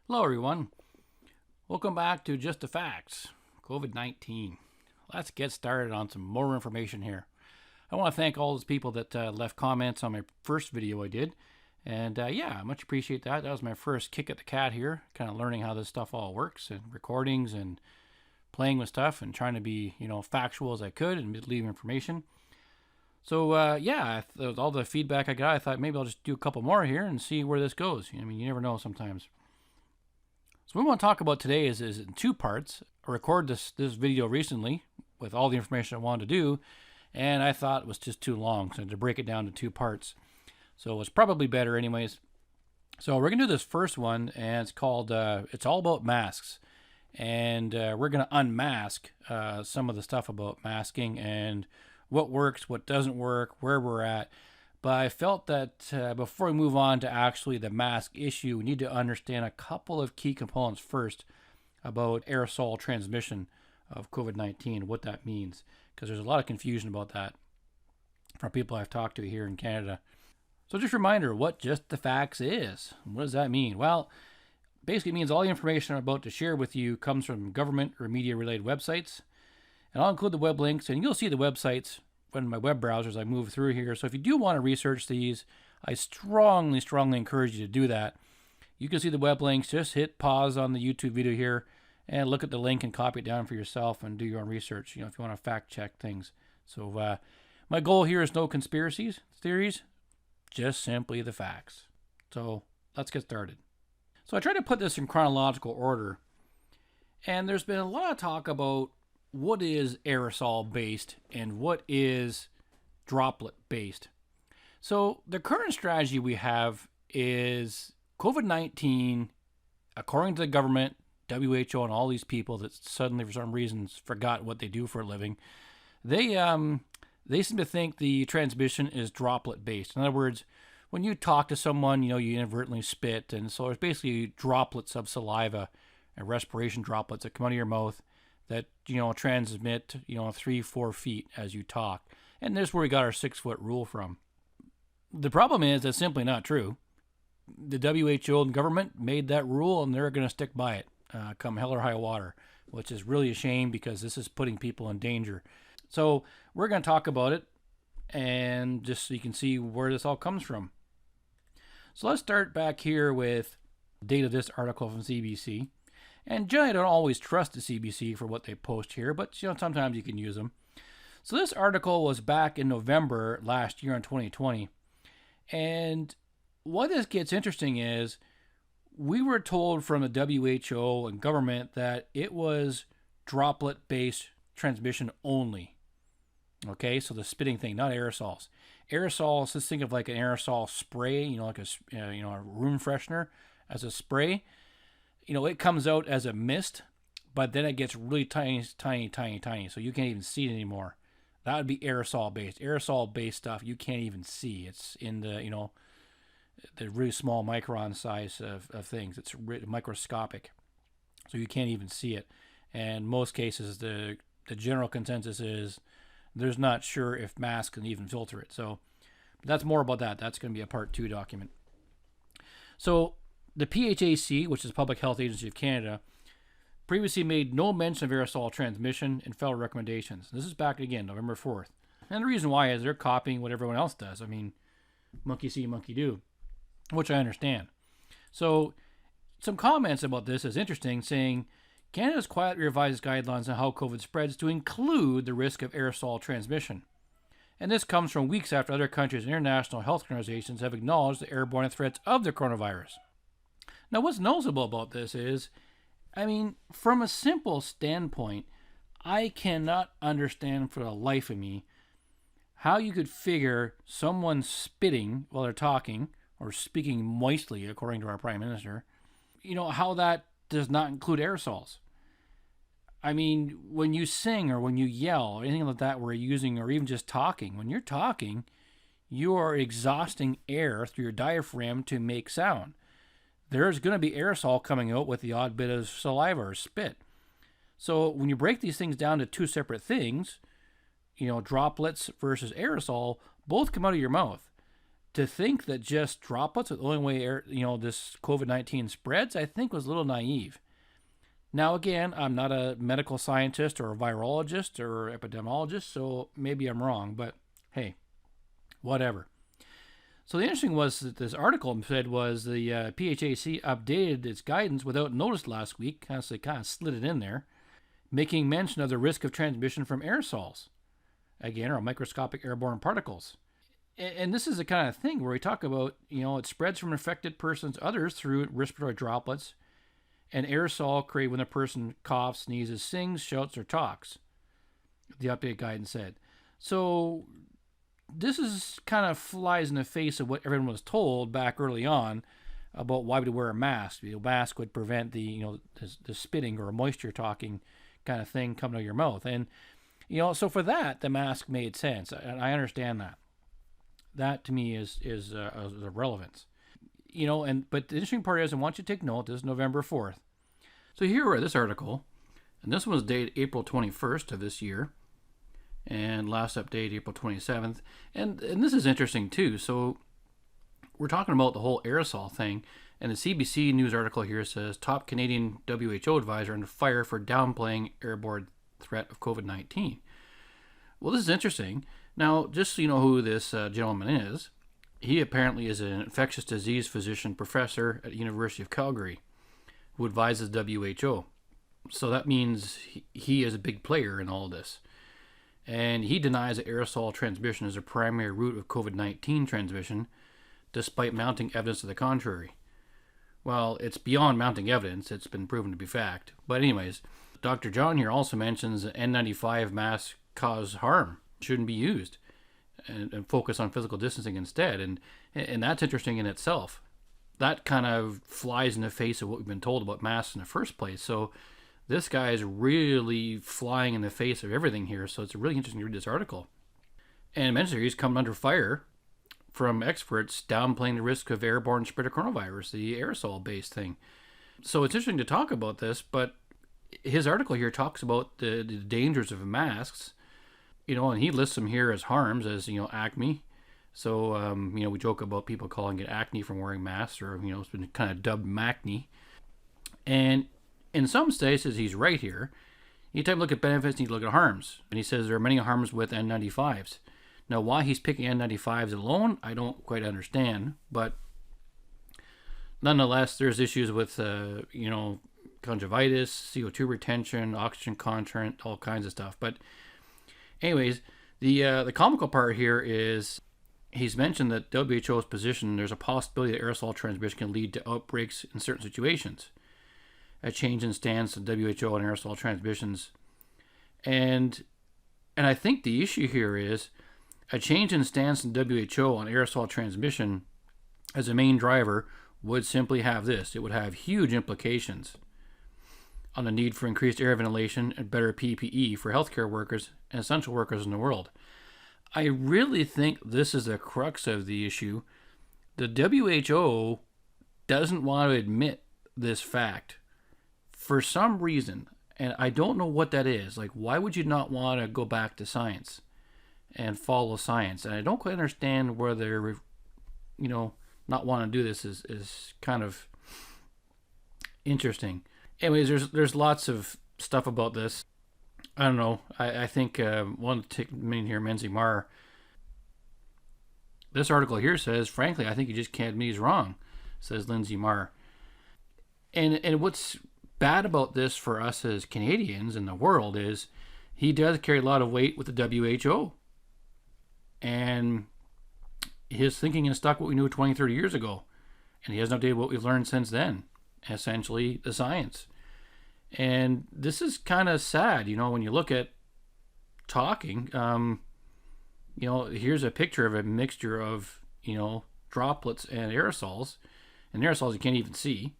Hello, everyone. Welcome back to Just the Facts, COVID-19. Let's get started on some more information here. I want to thank all those people that left comments on my first video I did. And I much appreciate that. That was my first kick at the cat here, kind of learning how this stuff all works and recordings and playing with stuff and trying to be, factual as I could and leave information. So, with all the feedback I got, I thought maybe I'll just do a couple more here and see where this goes. You never know sometimes. So what we want to talk about today is in two parts. I recorded this video recently with all the information I wanted to do, and I thought it was just too long, so I had to break it down to two parts. So it's probably better anyways. So we're going to do this first one, and it's called, it's all about masks. And we're going to unmask some of the stuff about masking and what works, what doesn't work, where we're at. But I felt that before we move on to actually the mask issue, we need to understand a couple of key components first about aerosol transmission of COVID-19, what that means, because there's a lot of confusion about that from people I've talked to here in Canada. So just a reminder what Just the Facts is. What does that mean? Well, basically it means all the information I'm about to share with you comes from government or media-related websites. And I'll include the web links, and you'll see the websites in my web browsers I move through here. So if you do want to research these, I strongly encourage you to do that. You can see the web links. Just hit pause on the YouTube video here and look at the link and copy it down for yourself and do your own research, if you want to fact check things. So my goal here is no conspiracies, theories, just simply the facts. So let's get started. So I tried to put this in chronological order, and there's been a lot of talk about what is aerosol based and what is droplet based. So the current strategy we have is COVID-19, according to the government, WHO, and all these people that suddenly for some reasons forgot what they do for a living, they seem to think the transmission is droplet based. In other words, when you talk to someone, you inadvertently spit, and so it's basically droplets of saliva and respiration droplets that come out of your mouth that transmit 3-4 feet as you talk. And this is where we got our 6-foot rule from. The problem is that's simply not true. The WHO and government made that rule, and they're going to stick by it come hell or high water, which is really a shame because this is putting people in danger. So we're going to talk about it, and just so you can see where this all comes from. So let's start back here with the date of this article from CBC. And generally, I don't always trust the CBC for what they post here, but sometimes you can use them. So this article was back in November last year in 2020. And what this gets interesting is we were told from the WHO and government that it was droplet-based transmission only. Okay, so the spitting thing, not aerosols. Aerosols, just think of like an aerosol spray, like a room freshener as a spray. It comes out as a mist, but then it gets really tiny, so you can't even see it anymore. That would be aerosol-based. Aerosol-based stuff you can't even see. It's in the, the really small micron size of things. It's microscopic, so you can't even see it. And most cases, the general consensus is there's not sure if masks can even filter it. So that's more about that. That's going to be a part 2 document. So the PHAC, which is the Public Health Agency of Canada, previously made no mention of aerosol transmission in federal recommendations. This is back again, November 4th. And the reason why is they're copying what everyone else does. Monkey see, monkey do, which I understand. So some comments about this is interesting, saying Canada's quietly revised guidelines on how COVID spreads to include the risk of aerosol transmission. And this comes from weeks after other countries and international health organizations have acknowledged the airborne threats of the coronavirus. Now, what's noticeable about this is, from a simple standpoint, I cannot understand for the life of me how you could figure someone spitting while they're talking, or speaking moistly, according to our Prime Minister, how that does not include aerosols. When you sing or when you yell or anything like that, we're using, or even just talking, when you're talking, you are exhausting air through your diaphragm to make sound. There's going to be aerosol coming out with the odd bit of saliva or spit. So when you break these things down to two separate things, droplets versus aerosol, both come out of your mouth. to think that just droplets are the only way this COVID-19 spreads, I think was a little naive. Now, again, I'm not a medical scientist or a virologist or epidemiologist, so maybe I'm wrong, but hey, whatever. So the interesting was that this article said was the PHAC updated its guidance without notice last week, so they kind of slid it in there, making mention of the risk of transmission from aerosols, again, or microscopic airborne particles. And this is the kind of thing where we talk about, it spreads from an infected person to others through respiratory droplets, and aerosol created when a person coughs, sneezes, sings, shouts, or talks, the updated guidance said. So this is kind of flies in the face of what everyone was told back early on about why we wear a mask. The mask would prevent the spitting or moisture talking kind of thing coming out of your mouth. And, so for that, the mask made sense. And I understand that. That to me is a relevance. But the interesting part is, I want you to take note, this is November 4th. So here we're at this article, and this one was dated April 21st of this year, and last update April 27th. And this is interesting too. So we're talking about the whole aerosol thing, and the CBC News article here says, top Canadian WHO advisor under fire for downplaying airborne threat of COVID-19. Well, this is interesting. Now, just so you know who this gentleman is, he apparently is an infectious disease physician professor at the University of Calgary who advises WHO. So that means he is a big player in all this. And he denies that aerosol transmission is a primary route of COVID-19 transmission, despite mounting evidence to the contrary. Well, it's beyond mounting evidence. It's been proven to be fact. But anyways, Dr. John here also mentions that N95 masks cause harm, shouldn't be used, and focus on physical distancing instead. And that's interesting in itself. That kind of flies in the face of what we've been told about masks in the first place. So this guy is really flying in the face of everything here. So it's really interesting to read this article. And it mentions here he's coming under fire from experts downplaying the risk of airborne spread of coronavirus, the aerosol-based thing. So it's interesting to talk about this, but his article here talks about the dangers of masks, and he lists them here as harms, as, acne. So, we joke about people calling it acne from wearing masks, or, it's been kind of dubbed MACNE. And in some cases, he's right here. Anytime you look at benefits, you need to look at harms. And he says there are many harms with N95s. Now, why he's picking N95s alone, I don't quite understand. But nonetheless, there's issues with, conjunctivitis, CO2 retention, oxygen content, all kinds of stuff. But anyways, the comical part here is he's mentioned that WHO's position, there's a possibility that aerosol transmission can lead to outbreaks in certain situations. A change in stance of WHO on aerosol transmissions. And I think the issue here is a change in stance in WHO on aerosol transmission as a main driver would simply have this. It would have huge implications on the need for increased air ventilation and better PPE for healthcare workers and essential workers in the world. I really think this is the crux of the issue. The WHO doesn't want to admit this fact for some reason, and I don't know what that is. Like, why would you not want to go back to science and follow science? And I don't quite understand where they're, not want to do this is kind of interesting. Anyways, there's lots of stuff about this. I don't know. I think one to take a minute here, Menzie Marr. This article here says, frankly, I think you just can't admit he's wrong, says Lindsay Marr. And what's bad about this for us as Canadians in the world is he does carry a lot of weight with the WHO. And his thinking is stuck what we knew 20, 30 years ago. And he hasn't updated what we've learned since then, essentially the science. And this is kind of sad, when you look at talking, here's a picture of a mixture of, droplets and aerosols. And aerosols you can't even see,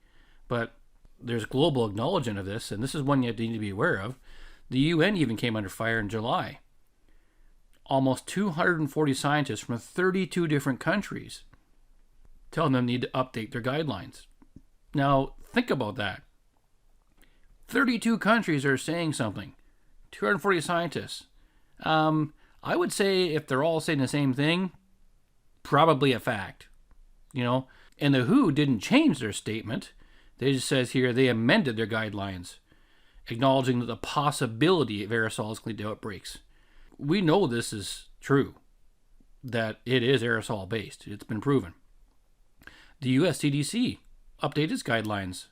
but there's global acknowledgement of this, and this is one you need to be aware of. The UN even came under fire in July. Almost 240 scientists from 32 different countries telling them they need to update their guidelines. Now, think about that. 32 countries are saying something. 240 scientists. I would say if they're all saying the same thing, probably a fact, And the WHO didn't change their statement. They just says here they amended their guidelines, acknowledging the possibility of aerosols can lead to outbreaks. We know this is true, that it is aerosol based. It's been proven. The US CDC updated its guidelines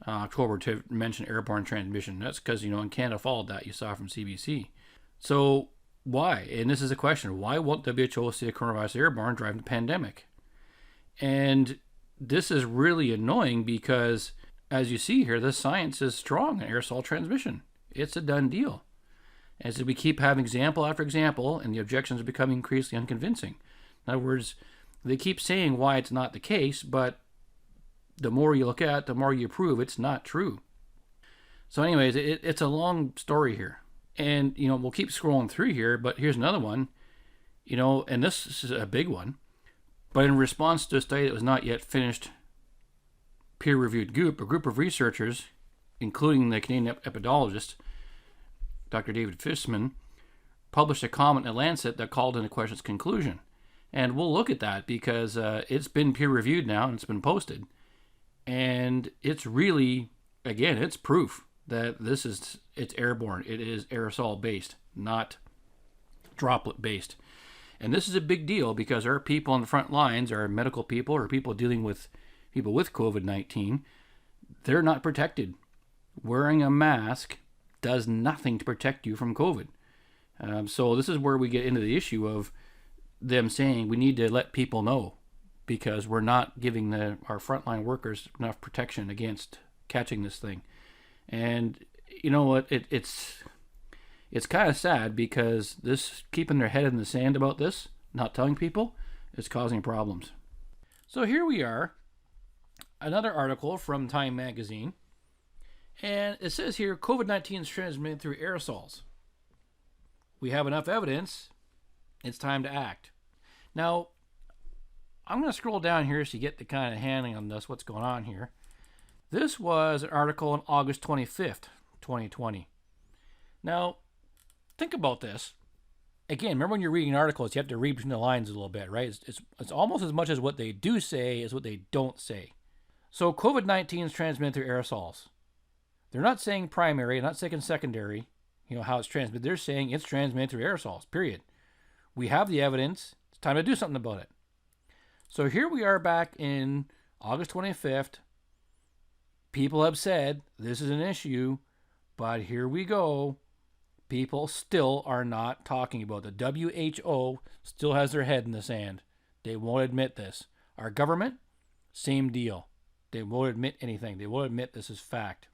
October to mention airborne transmission. That's because, in Canada followed that, you saw from CBC. So why? And this is a question. Why won't WHO say coronavirus airborne driving the pandemic? And this is really annoying because, as you see here, the science is strong in aerosol transmission. It's a done deal. As we keep having example after example, and the objections are becoming increasingly unconvincing. In other words, they keep saying why it's not the case, but the more you look at, the more you prove it's not true. So anyways, it's a long story here. And, we'll keep scrolling through here, but here's another one, and this is a big one. But in response to a study that was not yet finished, peer-reviewed group, a group of researchers, including the Canadian epidemiologist, Dr. David Fishman, published a comment in Lancet that called into question its conclusion. And we'll look at that because it's been peer-reviewed now and it's been posted. And it's really, again, it's proof that it's airborne. It is aerosol-based, not droplet-based. And this is a big deal because our people on the front lines, our medical people or people dealing with people with COVID-19, they're not protected. Wearing a mask does nothing to protect you from COVID. So this is where we get into the issue of them saying we need to let people know because we're not giving our frontline workers enough protection against catching this thing. And you know what? It's kind of sad because this keeping their head in the sand about this, not telling people, is causing problems. So here we are, another article from Time Magazine. And it says here, COVID-19 is transmitted through aerosols. We have enough evidence. It's time to act. Now, I'm going to scroll down here so you get the kind of handling on this, what's going on here. This was an article on August 25th, 2020. Now, think about this. Again, remember when you're reading articles, you have to read between the lines a little bit, right? It's almost as much as what they do say as what they don't say. So COVID-19 is transmitted through aerosols. They're not saying primary, not saying secondary, how it's transmitted. They're saying it's transmitted through aerosols, period. We have the evidence. It's time to do something about it. So here we are back in August 25th. People have said this is an issue, but here we go. People still are not talking about it. The WHO still has their head in the sand. They won't admit this. Our government, same deal. They won't admit anything. They won't admit this is fact.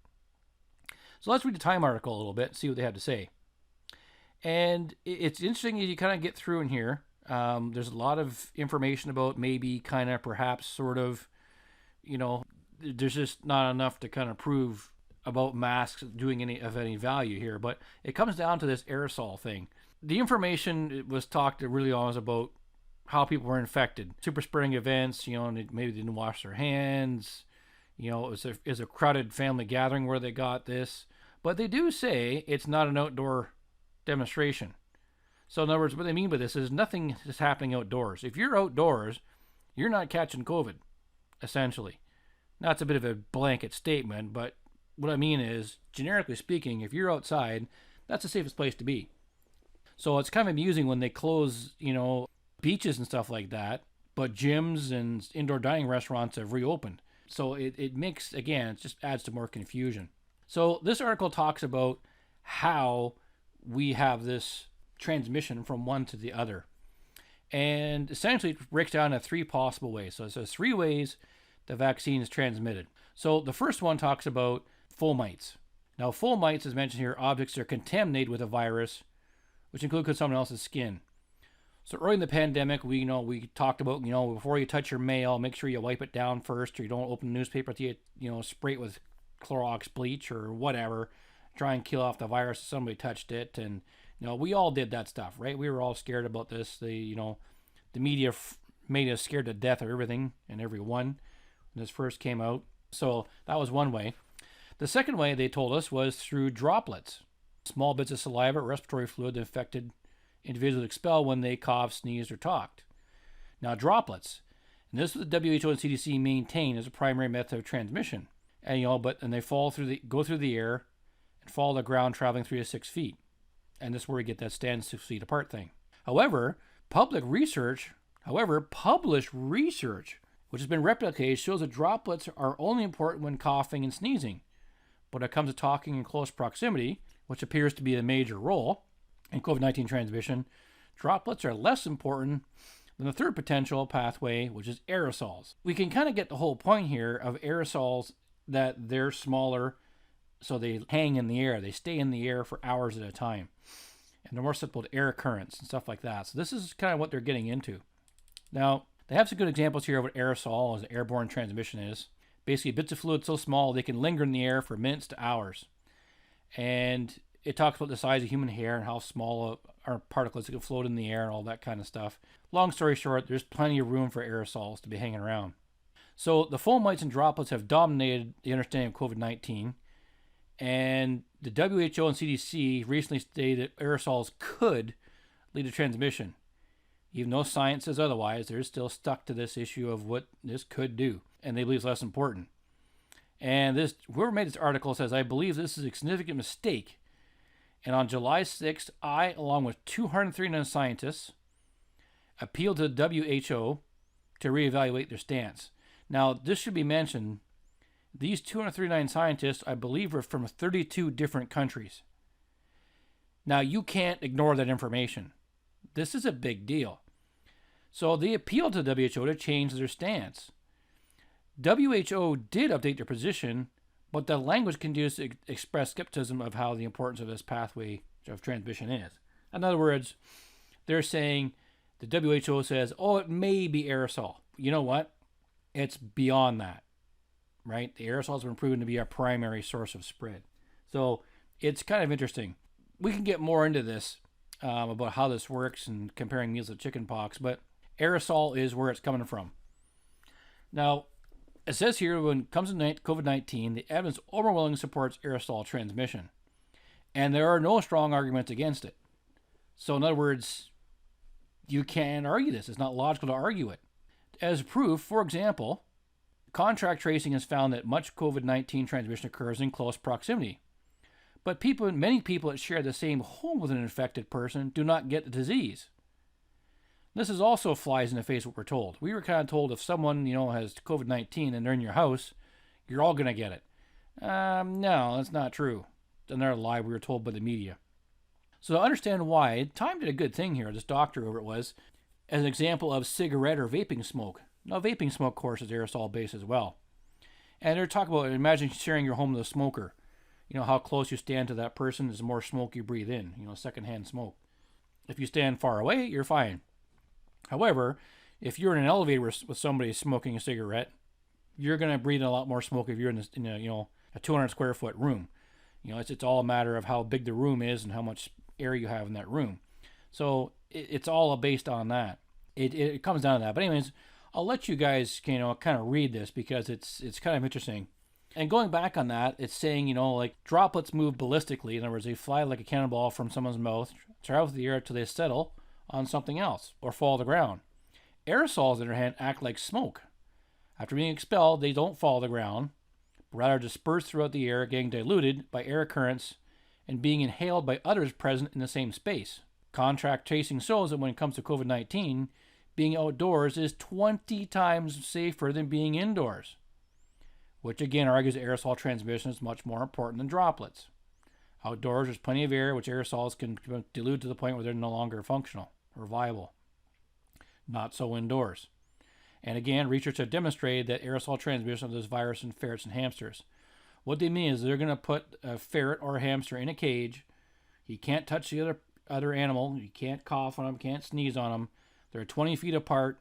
So let's read the Time article a little bit and see what they have to say. And it's interesting as you kind of get through in here. There's a lot of information about maybe kind of perhaps sort of, there's just not enough to kind of prove about masks doing any value here. But it comes down to this aerosol thing. The information was talked really on was about how people were infected. Super spreading events, and maybe they didn't wash their hands. It was a crowded family gathering where they got this. But they do say it's not an outdoor demonstration. So in other words, what they mean by this is nothing is happening outdoors. If you're outdoors, you're not catching COVID, essentially. Now, it's a bit of a blanket statement, but what I mean is, generically speaking, if you're outside, that's the safest place to be. So it's kind of amusing when they close, beaches and stuff like that, but gyms and indoor dining restaurants have reopened. So it makes, again, it just adds to more confusion. So this article talks about how we have this transmission from one to the other. And essentially it breaks down into three possible ways. So it says 3 ways the vaccine is transmitted. So the first one talks about fomites. Now fomites, as mentioned here, objects that are contaminated with a virus, which include someone else's skin. So early in the pandemic, we talked about, before you touch your mail, make sure you wipe it down first, or you don't open the newspaper till you, spray it with Clorox bleach or whatever, try and kill off the virus if somebody touched it. And, we all did that stuff, right? We were all scared about this. The media made us scared to death of everything and everyone when this first came out. So that was one way. The second way they told us was through droplets, small bits of saliva or respiratory fluid that infected individuals expel when they coughed, sneezed, or talked. Now, droplets, and this is what the WHO and CDC maintain as a primary method of transmission. And they go through the air and fall to the ground, traveling 3 to 6 feet. And this is where we get that stand 6 feet apart thing. However, published research, which has been replicated, shows that droplets are only important when coughing and sneezing. But when it comes to talking in close proximity, which appears to be a major role in COVID-19 transmission, droplets are less important than the third potential pathway, which is aerosols. We can kind of get the whole point here of aerosols, that they're smaller, so they hang in the air. They stay in the air for hours at a time. And they're more susceptible to air currents and stuff like that. So this is kind of what they're getting into. Now, they have some good examples here of what aerosol, as airborne transmission is. Basically, bits of fluid so small they can linger in the air for minutes to hours. And it talks about the size of human hair and how small are particles that can float in the air and all that kind of stuff. Long story short, there's plenty of room for aerosols to be hanging around. So the fomites and droplets have dominated the understanding of COVID-19, and the WHO and CDC recently stated that aerosols could lead to transmission. Even though science says otherwise, they're still stuck to this issue of what this could do, and they believe it's less important. And whoever made this article says, I believe this is a significant mistake. And on July 6th, I, along with 239 scientists, appealed to the WHO to reevaluate their stance. Now, this should be mentioned. These 239 scientists, I believe, are from 32 different countries. Now, you can't ignore that information. This is a big deal. So they appealed to the WHO to change their stance. WHO did update their position, but the language continues to express skepticism of how the importance of this pathway of transmission is. In other words, they're saying, the WHO says, it may be aerosol. You know what? It's beyond that, right? The aerosols have been proven to be our primary source of spread. So it's kind of interesting. We can get more into this about how this works and comparing measles to chickenpox, but aerosol is where it's coming from. Now, it says here, when it comes to COVID-19, the evidence overwhelmingly supports aerosol transmission, and there are no strong arguments against it. So in other words, you can't argue this. It's not logical to argue it. As proof, for example, contract tracing has found that much COVID-19 transmission occurs in close proximity. But many people that share the same home with an infected person do not get the disease. This is also flies in the face of what we're told. We were kind of told if someone, has COVID-19 and they're in your house, you're all going to get it. No, that's not true. Another lie we were told by the media. So to understand why, Time did a good thing here, this doctor, whoever it was, as an example of cigarette or vaping smoke. Now, vaping smoke, of course, is aerosol-based as well. And they're talking about, imagine sharing your home with a smoker. How close you stand to that person is the more smoke you breathe in, secondhand smoke. If you stand far away, you're fine. However, if you're in an elevator with somebody smoking a cigarette, you're going to breathe in a lot more smoke if you're in a 200 square foot room. It's all a matter of how big the room is and how much air you have in that room. So it's all based on that. It comes down to that. But anyways, I'll let you guys kind of read this because it's kind of interesting. And going back on that, it's saying, like droplets move ballistically. In other words, they fly like a cannonball from someone's mouth, travel through the air until they settle on something else or fall to the ground. Aerosols, on the other hand, act like smoke. After being expelled, they don't fall to the ground, but rather disperse throughout the air, getting diluted by air currents and being inhaled by others present in the same space. Contract tracing shows that when it comes to COVID-19, being outdoors is 20 times safer than being indoors, which again argues that aerosol transmission is much more important than droplets. Outdoors, there's plenty of air, which aerosols can dilute to the point where they're no longer functional or viable. Not so indoors. And again, research have demonstrated that aerosol transmission of this virus in ferrets and hamsters. What they mean is they're going to put a ferret or a hamster in a cage. He can't touch the other animal. You can't cough on him, can't sneeze on him. They're 20 feet apart,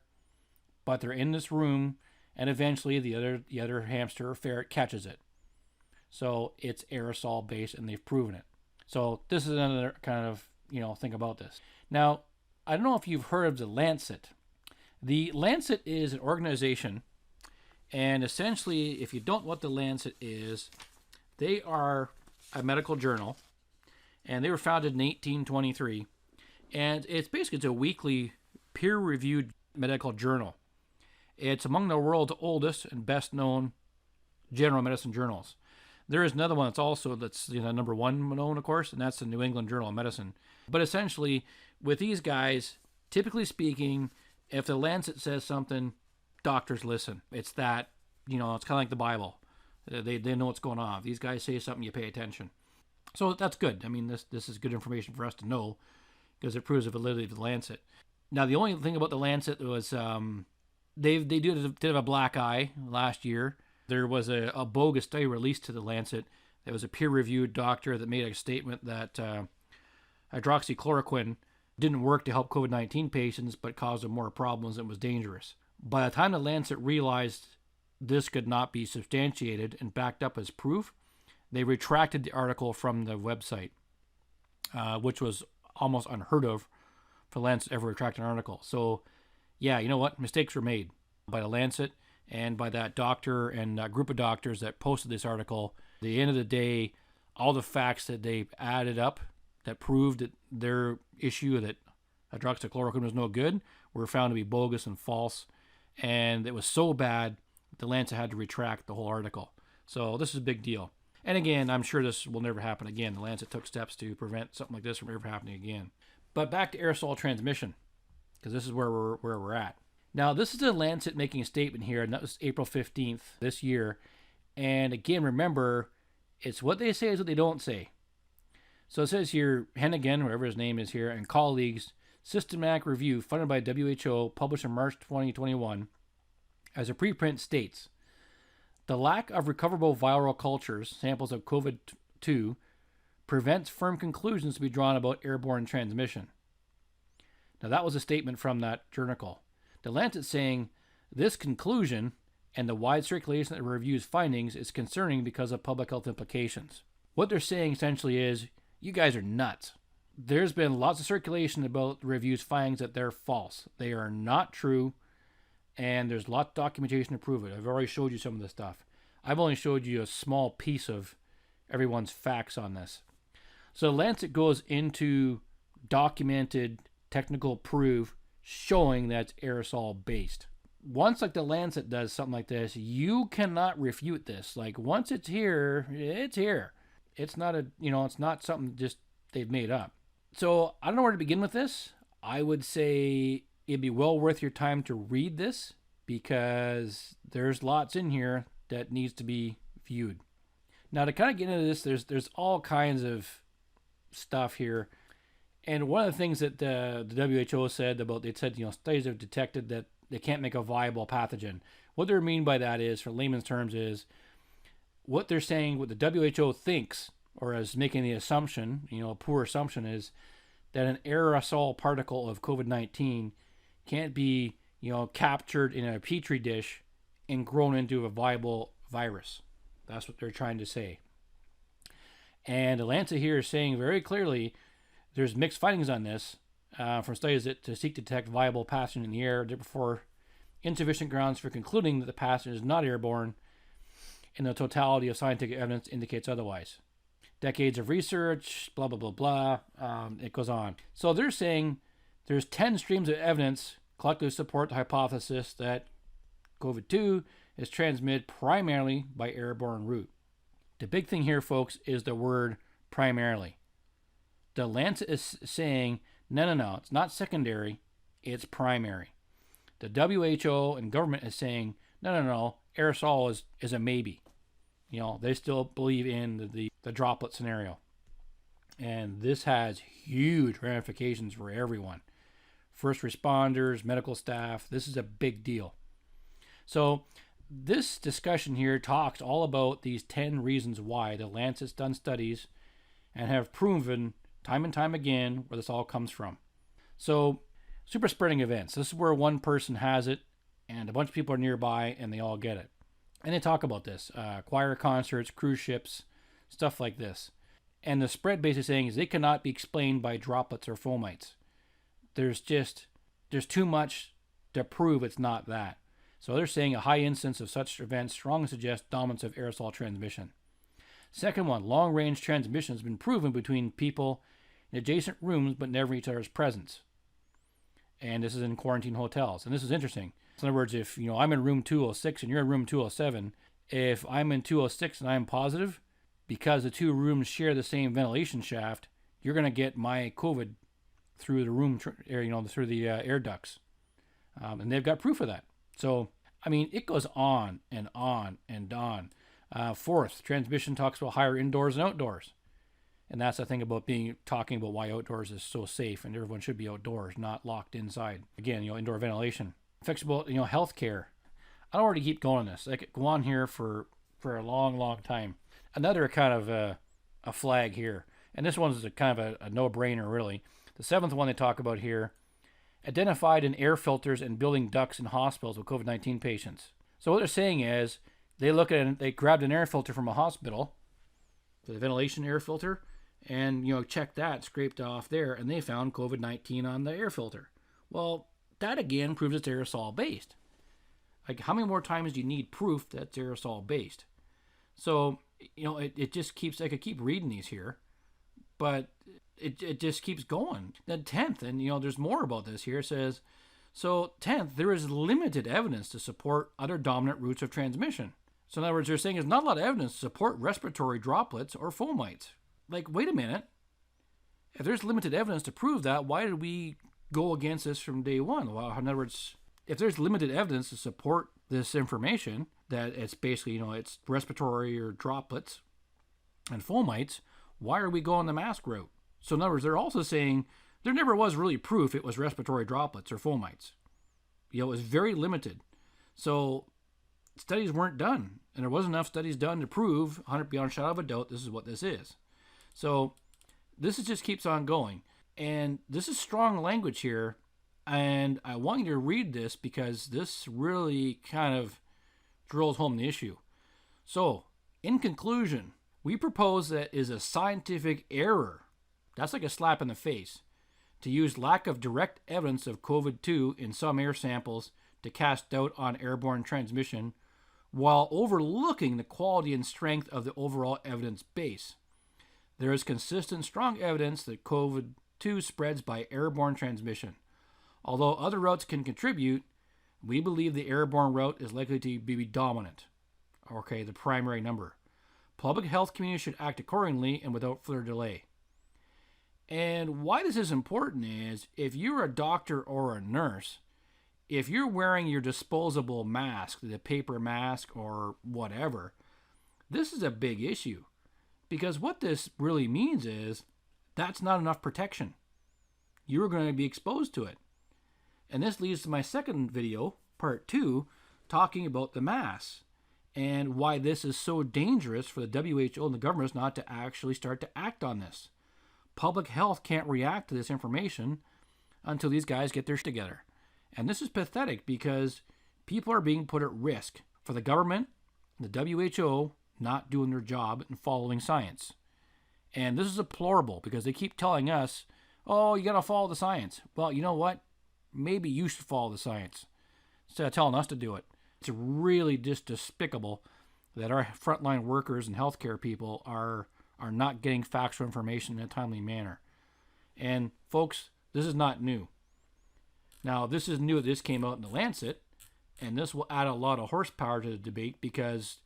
but they're in this room, and eventually the other hamster or ferret catches it. So it's aerosol based, and they've proven it. So this is another kind of thing about this. Now, I don't know if you've heard of the Lancet. The Lancet is an organization, and essentially, if you don't know what the Lancet is, they are a medical journal, and they were founded in 1823, and it's a weekly peer-reviewed medical journal. It's among the world's oldest and best known general medicine journals. There is another one that's number one known, of course, and that's the New England Journal of Medicine. But essentially, with these guys, typically speaking, if the Lancet says something, doctors listen. It's that, it's kind of like the Bible. They know what's going on. If these guys say something, you pay attention. So that's good. I mean, this is good information for us to know because it proves the validity of the Lancet. Now, the only thing about the Lancet was they did a bit of a black eye last year. There was a bogus study released to the Lancet. There was a peer-reviewed doctor that made a statement that hydroxychloroquine didn't work to help COVID-19 patients, but caused them more problems and was dangerous. By the time the Lancet realized this could not be substantiated and backed up as proof, they retracted the article from the website, which was almost unheard of for Lancet to ever retract an article. So, yeah, you know what? Mistakes were made by the Lancet and by that doctor and that group of doctors that posted this article. At the end of the day, all the facts that they added up that proved that their issue that hydroxychloroquine was no good were found to be bogus and false. And it was so bad, the Lancet had to retract the whole article. So this is a big deal. And again, I'm sure this will never happen again. The Lancet took steps to prevent something like this from ever happening again. But back to aerosol transmission, because this is where we're at. Now, this is the Lancet making a statement here, and that was April 15th this year. And again, remember, it's what they say is what they don't say. So it says here, Hennigan, whatever his name is here, and colleagues, systematic review funded by WHO, published in March 2021, as a preprint states, the lack of recoverable viral cultures, samples of COVID-2, prevents firm conclusions to be drawn about airborne transmission. Now, that was a statement from that journal. The Lancet saying this conclusion and the wide circulation that reviews findings is concerning because of public health implications. What they're saying essentially is, you guys are nuts. There's been lots of circulation about the reviews findings that they're false. They are not true, and there's lots of documentation to prove it. I've already showed you some of this stuff. I've only showed you a small piece of everyone's facts on this. So Lancet goes into documented technical proof showing that it's aerosol based. Once like the Lancet does something like this, you cannot refute this. Like once it's here, it's here. It's not it's not something just they've made up. So I don't know where to begin with this. I would say it'd be well worth your time to read this because there's lots in here that needs to be viewed. Now to kind of get into this, there's all kinds of stuff here. And one of the things that the WHO said about, they said, studies have detected that they can't make a viable pathogen. What they mean by that is, for layman's terms, is what they're saying, what the WHO thinks, or is making the assumption, a poor assumption, is that an aerosol particle of COVID-19 can't be, captured in a petri dish and grown into a viable virus. That's what they're trying to say. And the Lancet here is saying very clearly there's mixed findings on this from studies that to seek to detect viable pathogen in the air, therefore insufficient grounds for concluding that the pathogen is not airborne, and the totality of scientific evidence indicates otherwise. Decades of research, blah, blah, blah, blah, it goes on. So they're saying there's 10 streams of evidence collectively support the hypothesis that COVID-2 is transmitted primarily by airborne route. The big thing here, folks, is the word primarily. The Lancet is saying, no, it's not secondary, it's primary. The WHO and government is saying, no, aerosol is a maybe. They still believe in the droplet scenario. And this has huge ramifications for everyone. First responders, medical staff, this is a big deal. So this discussion here talks all about these 10 reasons why the Lancet's done studies and have proven time and time again where this all comes from. So super spreading events. This is where one person has it and a bunch of people are nearby and they all get it. And they talk about this. Choir concerts, cruise ships, stuff like this. And the spread basically saying is they cannot be explained by droplets or fomites. There's too much to prove it's not that. So they're saying a high incidence of such events strongly suggests dominance of aerosol transmission. Second one, long-range transmission has been proven between people in adjacent rooms but never in each other's presence. And this is in quarantine hotels. And this is interesting. So in other words, if I'm in room 206 and you're in room 207, if I'm in 206 and I'm positive, because the two rooms share the same ventilation shaft, you're going to get my COVID through the room, through the air ducts. And they've got proof of that. So, I mean, it goes on and on and on. Fourth, transmission talks about higher indoors and outdoors. And that's the thing about talking about why outdoors is so safe and everyone should be outdoors, not locked inside. Again, indoor ventilation. Facts about, healthcare. I don't already keep going on this. I could go on here for a long, long time. Another kind of a flag here. And this one's a kind of a no-brainer, really. The seventh one they talk about here, identified in air filters and building ducts in hospitals with COVID-19 patients. So what they're saying is they grabbed an air filter from a hospital, the ventilation air filter, and checked that, scraped off there, and they found COVID-19 on the air filter. Well, that again proves it's aerosol based. Like, how many more times do you need proof that it's aerosol based? So, it just keeps, I could keep reading these here, but it just keeps going. Then 10th, and there's more about this here, it says, so 10th, there is limited evidence to support other dominant routes of transmission. So in other words, they're saying there's not a lot of evidence to support respiratory droplets or fomites. Like, wait a minute. If there's limited evidence to prove that, why did we go against this from day one? Well, in other words, if there's limited evidence to support this information, that it's basically, it's respiratory or droplets and fomites, why are we going the mask route? So in other words, they're also saying there never was really proof it was respiratory droplets or fomites. It was very limited. So studies weren't done, and there wasn't enough studies done to prove 100 beyond a shadow of a doubt this is what this is. So this just keeps on going. And this is strong language here, and I want you to read this because this really kind of drills home the issue. So, in conclusion, we propose that is a scientific error. That's like a slap in the face. To use lack of direct evidence of COVID-2 in some air samples to cast doubt on airborne transmission while overlooking the quality and strength of the overall evidence base. There is consistent, strong evidence that COVID-2 spreads by airborne transmission. Although other routes can contribute, we believe the airborne route is likely to be dominant. Okay, the primary number. Public health community should act accordingly and without further delay. And why this is important is, if you're a doctor or a nurse, if you're wearing your disposable mask, the paper mask or whatever, this is a big issue. Because what this really means is, that's not enough protection. You're going to be exposed to it. And this leads to my second video, part 2, talking about the masks and why this is so dangerous for the WHO and the governments not to actually start to act on this. Public health can't react to this information until these guys get their shit together. And this is pathetic because people are being put at risk for the government, the WHO, not doing their job and following science. And this is deplorable because they keep telling us, oh, you got to follow the science. Well, you know what? Maybe you should follow the science instead of telling us to do it. It's really just despicable that our frontline workers and healthcare people are not getting factual information in a timely manner. And folks, this is not new. Now, this is new. This came out in the Lancet, and this will add a lot of horsepower to the debate because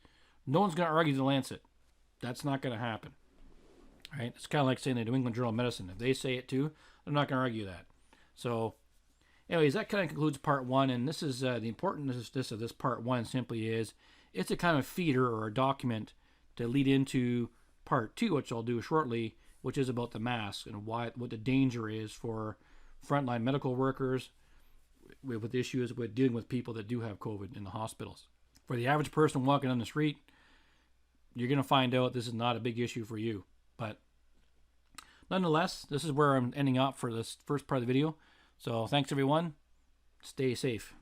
no one's going to argue the Lancet. That's not going to happen. Right? It's kind of like saying the New England Journal of Medicine. If they say it too, they're not going to argue that. So, anyways, that kind of concludes part 1. And this is the importance of this part 1 simply is it's a kind of feeder or a document to lead into part 2, which I'll do shortly, which is about the mask and what the danger is for frontline medical workers with issues with dealing with people that do have COVID in the hospitals. For the average person walking on the street, you're going to find out this is not a big issue for you. But nonetheless, this is where I'm ending up for this first part of the video. So thanks everyone. Stay safe.